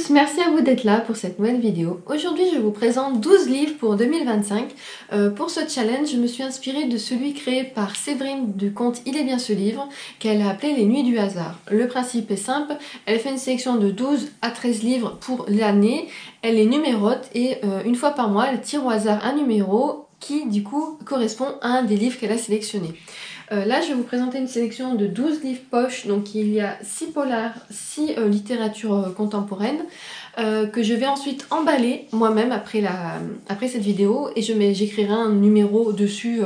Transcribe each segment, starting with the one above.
tous, merci à vous d'être là pour cette nouvelle vidéo. Aujourd'hui je vous présente 12 livres pour 2025. Pour ce challenge, je me suis inspirée de celui créé par Séverine du compte Il est bien ce livre, qu'elle a appelé Les Nuits du hasard. Le principe est simple, elle fait une sélection de 12 à 13 livres pour l'année, elle les numérote et une fois par mois elle tire au hasard un numéro qui du coup correspond à un des livres qu'elle a sélectionné. Là, je vais vous présenter une sélection de 12 livres poche, donc il y a 6 polars, 6 littératures contemporaines, que je vais ensuite emballer moi-même après cette vidéo, et j'écrirai un numéro dessus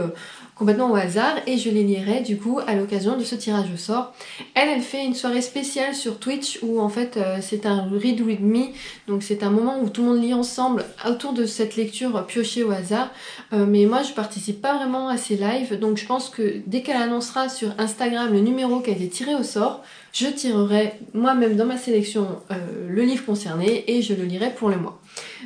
complètement au hasard, et je les lirai du coup à l'occasion de ce tirage au sort. Elle fait une soirée spéciale sur Twitch où en fait c'est un read with me, donc c'est un moment où tout le monde lit ensemble autour de cette lecture piochée au hasard, mais moi je participe pas vraiment à ces lives, donc je pense que dès qu'elle annoncera sur Instagram le numéro qui a été tiré au sort, je tirerai moi-même dans ma sélection le livre concerné et je le lirai pour le mois.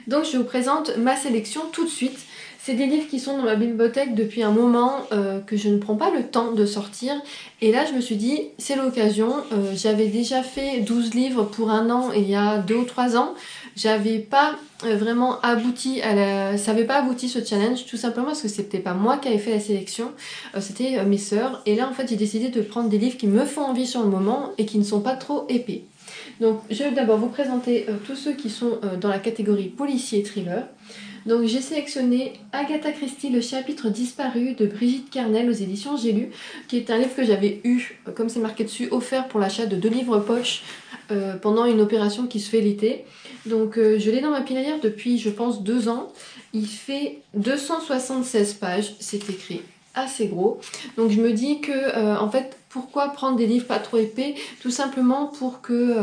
Donc je vous présente ma sélection tout de suite. C'est des livres qui sont dans ma bibliothèque depuis un moment, que je ne prends pas le temps de sortir. Et là, je me suis dit, c'est l'occasion. J'avais déjà fait 12 livres pour un an il y a 2 ou 3 ans. J'avais pas vraiment abouti ça n'avait pas abouti ce challenge, tout simplement parce que c'était pas moi qui avais fait la sélection, c'était mes sœurs. Et là, en fait, j'ai décidé de prendre des livres qui me font envie sur le moment et qui ne sont pas trop épais. Donc, je vais d'abord vous présenter tous ceux qui sont dans la catégorie policier et thriller. Donc j'ai sélectionné Agatha Christie, le chapitre disparu de Brigitte Kernel aux éditions J'ai lu, qui est un livre que j'avais eu, comme c'est marqué dessus, offert pour l'achat de 2 livres poche pendant une opération qui se fait l'été. Donc je l'ai dans ma pile depuis je pense 2 ans. Il fait 276 pages, c'est écrit assez gros. Donc je me dis que en fait pourquoi prendre des livres pas trop épais, tout simplement pour que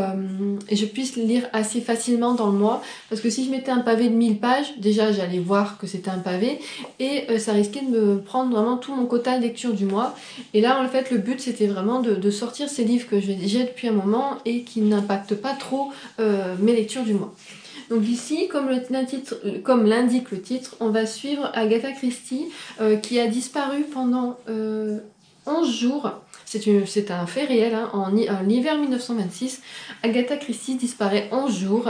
je puisse lire assez facilement dans le mois, parce que si je mettais un pavé de 1000 pages, déjà j'allais voir que c'était un pavé et ça risquait de me prendre vraiment tout mon quota de lecture du mois. Et là en fait le but c'était vraiment de sortir ces livres que j'ai depuis un moment et qui n'impactent pas trop mes lectures du mois. Donc ici, comme l'indique le titre, on va suivre Agatha Christie qui a disparu pendant 11 jours. C'est un fait réel, hein, en l'hiver 1926. Agatha Christie disparaît 11 jours.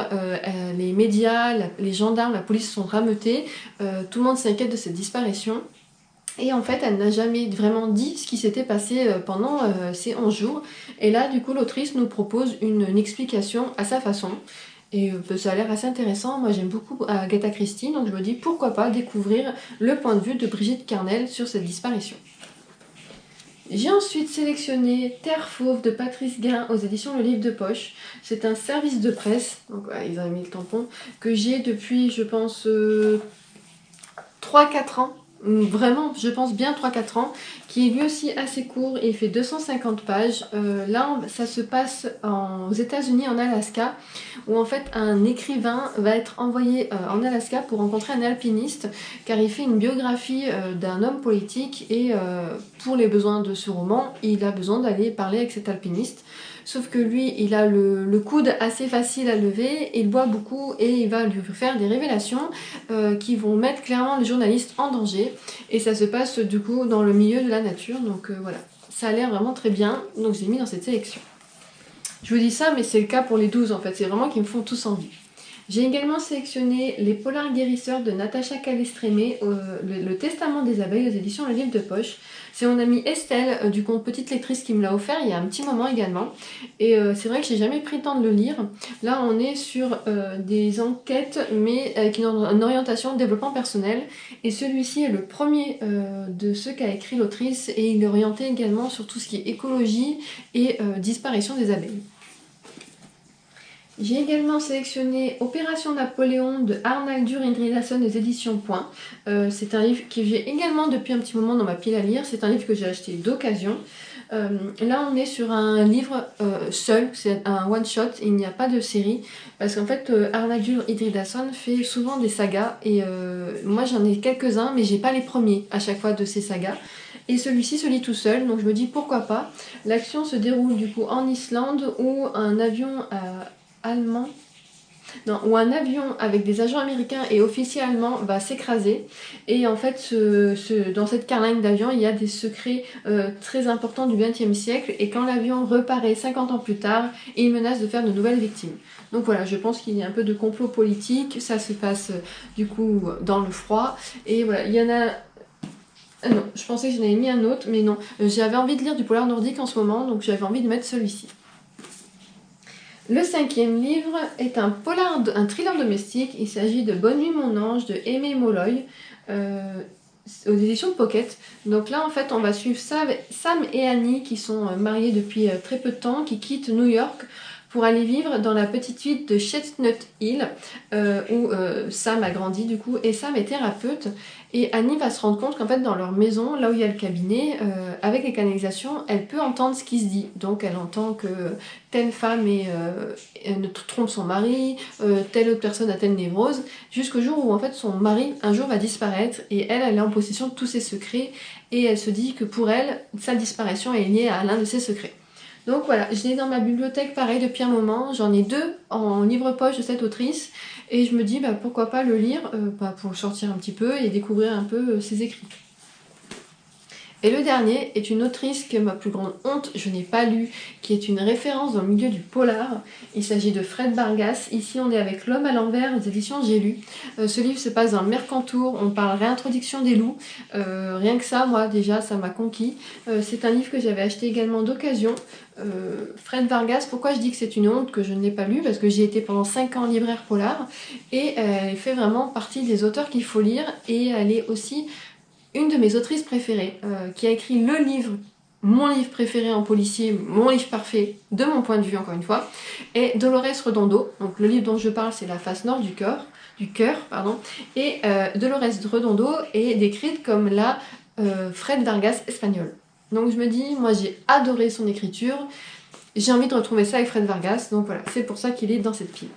Les médias, les gendarmes, la police sont rameutés. Tout le monde s'inquiète de cette disparition. Et en fait, elle n'a jamais vraiment dit ce qui s'était passé pendant ces 11 jours. Et là, du coup, l'autrice nous propose une explication à sa façon. Et ça a l'air assez intéressant. Moi j'aime beaucoup Agatha Christie, donc je me dis pourquoi pas découvrir le point de vue de Brigitte Kernel sur cette disparition. J'ai ensuite sélectionné Terre Fauve de Patrice Guin aux éditions Le Livre de Poche. C'est un service de presse, donc voilà, ils ont mis le tampon, que j'ai depuis je pense 3-4 ans. Vraiment, je pense bien 3-4 ans, qui est lui aussi assez court et il fait 250 pages. Là, ça se passe aux États-Unis, en Alaska, où en fait un écrivain va être envoyé en Alaska pour rencontrer un alpiniste, car il fait une biographie d'un homme politique et pour les besoins de ce roman, il a besoin d'aller parler avec cet alpiniste. Sauf que lui, il a le coude assez facile à lever, il boit beaucoup et il va lui faire des révélations qui vont mettre clairement les journalistes en danger. Et ça se passe du coup dans le milieu de la nature, donc voilà. Ça a l'air vraiment très bien, donc j'ai mis dans cette sélection. Je vous dis ça, mais c'est le cas pour les 12 en fait, c'est vraiment qu'ils me font tous envie. J'ai également sélectionné Les Polars guérisseurs de Natacha Calestrémé, le Testament des abeilles aux éditions Le Livre de Poche. C'est mon amie Estelle du compte Petite Lectrice qui me l'a offert il y a un petit moment également. Et c'est vrai que j'ai jamais pris le temps de le lire. Là on est sur des enquêtes mais avec une orientation de développement personnel. Et celui-ci est le premier de ceux qu'a écrit l'autrice et il est orienté également sur tout ce qui est écologie et disparition des abeilles. J'ai également sélectionné Opération Napoléon de Arnaldur Indridason aux éditions Point. C'est un livre que j'ai également depuis un petit moment dans ma pile à lire. C'est un livre que j'ai acheté d'occasion. Là on est sur un livre seul, c'est un one-shot, il n'y a pas de série. Parce qu'en fait Arnaldur Indridason fait souvent des sagas et moi j'en ai quelques-uns mais j'ai pas les premiers à chaque fois de ces sagas. Et celui-ci se lit tout seul, donc je me dis pourquoi pas. L'action se déroule du coup en Islande où un avion allemand où un avion avec des agents américains et officiers allemands va s'écraser. Et en fait, dans cette carlingue d'avion, il y a des secrets très importants du XXe siècle. Et quand l'avion reparaît 50 ans plus tard, il menace de faire de nouvelles victimes. Donc voilà, je pense qu'il y a un peu de complot politique. Ça se passe du coup dans le froid. Et voilà, il y en a... non, je pensais que j'en avais mis un autre, mais non. J'avais envie de lire du polar nordique en ce moment, donc j'avais envie de mettre celui-ci. Le 5e livre est un thriller domestique. Il s'agit de Bonne nuit mon ange de Aimé Molloy, aux éditions Pocket. Donc là en fait on va suivre Sam et Annie qui sont mariés depuis très peu de temps, qui quittent New York pour aller vivre dans la petite ville de Chestnut Hill où Sam a grandi du coup, et Sam est thérapeute, et Annie va se rendre compte qu'en fait dans leur maison, là où il y a le cabinet, avec les canalisations, elle peut entendre ce qui se dit. Donc elle entend que telle femme ne trompe son mari, telle autre personne a telle névrose, jusqu'au jour où en fait son mari un jour va disparaître, et elle est en possession de tous ses secrets, et elle se dit que pour elle, sa disparition est liée à l'un de ses secrets. Donc voilà, je l'ai dans ma bibliothèque pareil depuis un moment, j'en ai 2 en livre-poche de cette autrice, et je me dis pourquoi pas le lire pour le sortir un petit peu et découvrir un peu ses écrits. Et le dernier est une autrice que ma plus grande honte, je n'ai pas lu, qui est une référence dans le milieu du polar. Il s'agit de Fred Vargas. Ici on est avec L'homme à l'envers aux éditions J'ai lu. Ce livre se passe dans le Mercantour, on parle réintroduction des loups. Rien que ça, moi déjà, ça m'a conquis. C'est un livre que j'avais acheté également d'occasion. Fred Vargas, pourquoi je dis que c'est une honte que je ne l'ai pas lu? Parce que j'y ai été pendant 5 ans libraire polar, et elle fait vraiment partie des auteurs qu'il faut lire, et elle est aussi une de mes autrices préférées, qui a écrit le livre, mon livre préféré en policier, mon livre parfait, de mon point de vue encore une fois, est Dolores Redondo. Donc le livre dont je parle, c'est La face nord du cœur, et Dolores Redondo est décrite comme la Fred Vargas espagnole. Donc je me dis, moi j'ai adoré son écriture, j'ai envie de retrouver ça avec Fred Vargas, donc voilà, c'est pour ça qu'il est dans cette pile.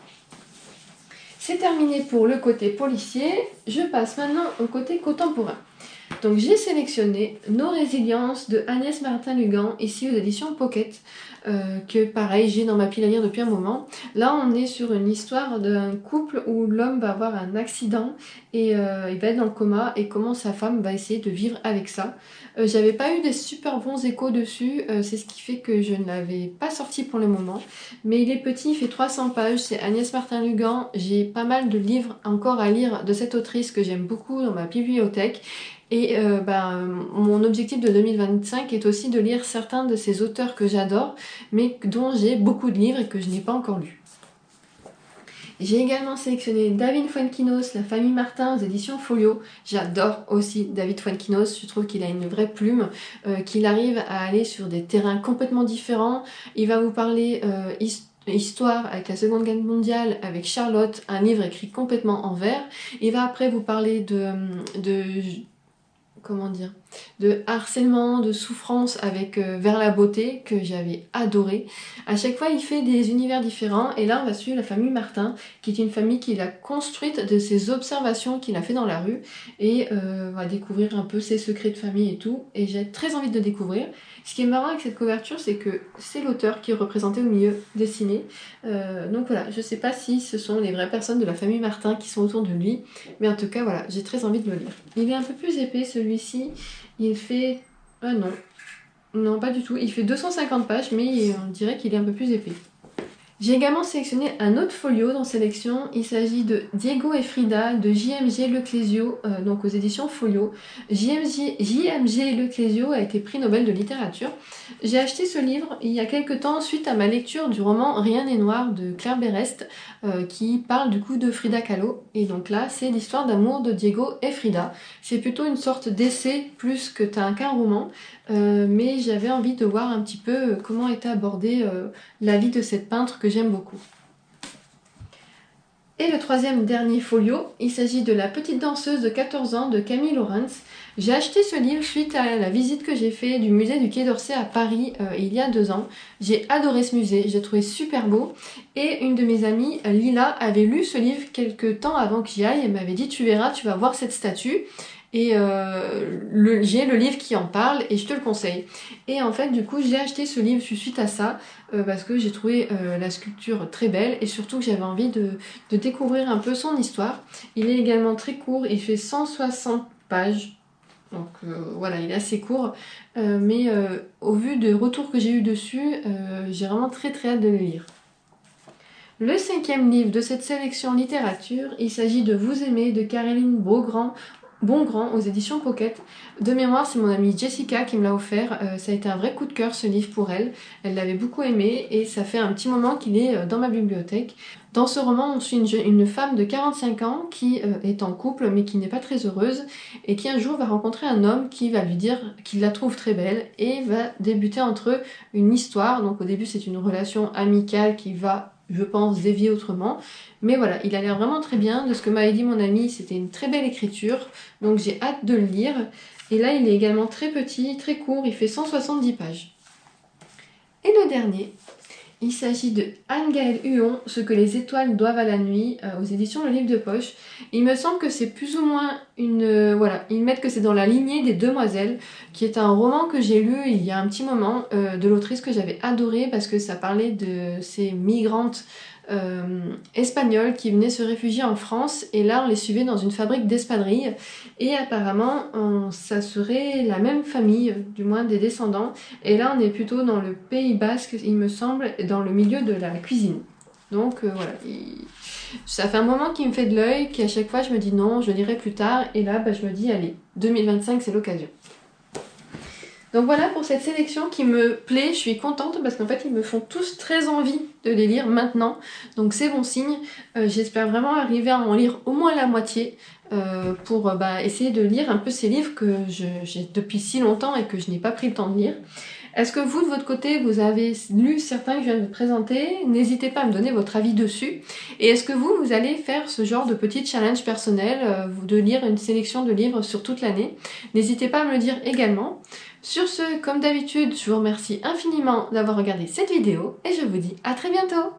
C'est terminé pour le côté policier, je passe maintenant au côté contemporain. Donc j'ai sélectionné Nos résiliences de Agnès Martin-Lugan, ici aux éditions Pocket, que pareil j'ai dans ma pile à lire depuis un moment. Là on est sur une histoire d'un couple où l'homme va avoir un accident et il va être dans le coma, et comment sa femme va essayer de vivre avec ça. J'avais pas eu des super bons échos dessus, c'est ce qui fait que je ne l'avais pas sorti pour le moment. Mais il est petit, il fait 300 pages, c'est Agnès Martin-Lugan. J'ai pas mal de livres encore à lire de cette autrice que j'aime beaucoup dans ma bibliothèque. Et mon objectif de 2025 est aussi de lire certains de ces auteurs que j'adore, mais dont j'ai beaucoup de livres et que je n'ai pas encore lus. J'ai également sélectionné David Fuenquinos, La famille Martin aux éditions Folio. J'adore aussi David Fuenquinos, je trouve qu'il a une vraie plume, qu'il arrive à aller sur des terrains complètement différents. Il va vous parler histoire avec la Seconde Guerre mondiale avec Charlotte, un livre écrit complètement en vers. Il va après vous parler de harcèlement, de souffrance avec Vers la beauté, que j'avais adoré. À chaque fois il fait des univers différents, et là on va suivre la famille Martin, qui est une famille qu'il a construite de ses observations qu'il a fait dans la rue, et on va découvrir un peu ses secrets de famille et tout, et j'ai très envie de le découvrir. Ce qui est marrant avec cette couverture, c'est que c'est l'auteur qui est représenté au milieu dessiné, donc voilà, je sais pas si ce sont les vraies personnes de la famille Martin qui sont autour de lui, mais en tout cas voilà, j'ai très envie de le lire. Il est un peu plus épais celui-ci, il fait... ah non pas du tout, il fait 250 pages, mais on dirait qu'il est un peu plus épais. J'ai également sélectionné un autre folio dans Sélection, il s'agit de Diego et Frida de JMG Leclésio, donc aux éditions Folio. JMG Leclésio a été prix Nobel de littérature. J'ai acheté ce livre il y a quelques temps suite à ma lecture du roman Rien n'est noir de Claire Berest, qui parle du coup de Frida Kahlo, et donc là c'est l'histoire d'amour de Diego et Frida. C'est plutôt une sorte d'essai plus qu'un roman, mais j'avais envie de voir un petit peu comment était abordée la vie de cette peintre que j'aime beaucoup. Et le troisième dernier folio, il s'agit de La petite danseuse de 14 ans de Camille Laurens. J'ai acheté ce livre suite à la visite que j'ai fait du musée du Quai d'Orsay à Paris il y a 2 ans. J'ai adoré ce musée, j'ai trouvé super beau, et une de mes amies, Lila, avait lu ce livre quelques temps avant que j'y aille. Elle m'avait dit tu verras, tu vas voir cette statue. et j'ai le livre qui en parle et je te le conseille. Et en fait du coup j'ai acheté ce livre suite à ça parce que j'ai trouvé la sculpture très belle et surtout que j'avais envie de découvrir un peu son histoire. Il est également très court, il fait 160 pages. Donc voilà, il est assez court, mais au vu des retours que j'ai eu dessus, j'ai vraiment très hâte de le lire. Le 5e livre de cette sélection littérature, il s'agit de Vous aimer de Caroline Bongrand aux éditions Coquette. De mémoire, c'est mon amie Jessica qui me l'a offert. Ça a été un vrai coup de cœur ce livre pour elle. Elle l'avait beaucoup aimé et ça fait un petit moment qu'il est dans ma bibliothèque. Dans ce roman, on suit une femme de 45 ans qui est en couple mais qui n'est pas très heureuse et qui un jour va rencontrer un homme qui va lui dire qu'il la trouve très belle et va débuter entre eux une histoire. Donc au début, c'est une relation amicale qui va, je pense, dévier autrement. Mais voilà, il a l'air vraiment très bien. De ce que m'avait dit mon ami, c'était une très belle écriture. Donc j'ai hâte de le lire. Et là, il est également très petit, très court. Il fait 170 pages. Et le dernier, il s'agit de Anne-Gaëlle Huon, Ce que les étoiles doivent à la nuit, aux éditions Le Livre de Poche. Il me semble que c'est plus ou moins une... voilà, ils mettent que c'est dans la lignée des Demoiselles, qui est un roman que j'ai lu il y a un petit moment, de l'autrice que j'avais adoré parce que ça parlait de ces migrantes espagnols qui venaient se réfugier en France et là on les suivait dans une fabrique d'espadrilles et apparemment ça serait la même famille, du moins des descendants, et là on est plutôt dans le Pays Basque il me semble, dans le milieu de la cuisine. Donc voilà, ça fait un moment qu'il me fait de l'œil, qu'à chaque fois je me dis non, je le lirai plus tard, et là je me dis allez, 2025 c'est l'occasion. Donc voilà pour cette sélection qui me plaît, je suis contente parce qu'en fait ils me font tous très envie de les lire maintenant, donc c'est bon signe. J'espère vraiment arriver à en lire au moins la moitié pour essayer de lire un peu ces livres que j'ai depuis si longtemps et que je n'ai pas pris le temps de lire. Est-ce que vous, de votre côté, vous avez lu certains que je viens de vous présenter? N'hésitez pas à me donner votre avis dessus. Et est-ce que vous allez faire ce genre de petit challenge personnel, de lire une sélection de livres sur toute l'année? N'hésitez pas à me le dire également. Sur ce, comme d'habitude, je vous remercie infiniment d'avoir regardé cette vidéo et je vous dis à très bientôt!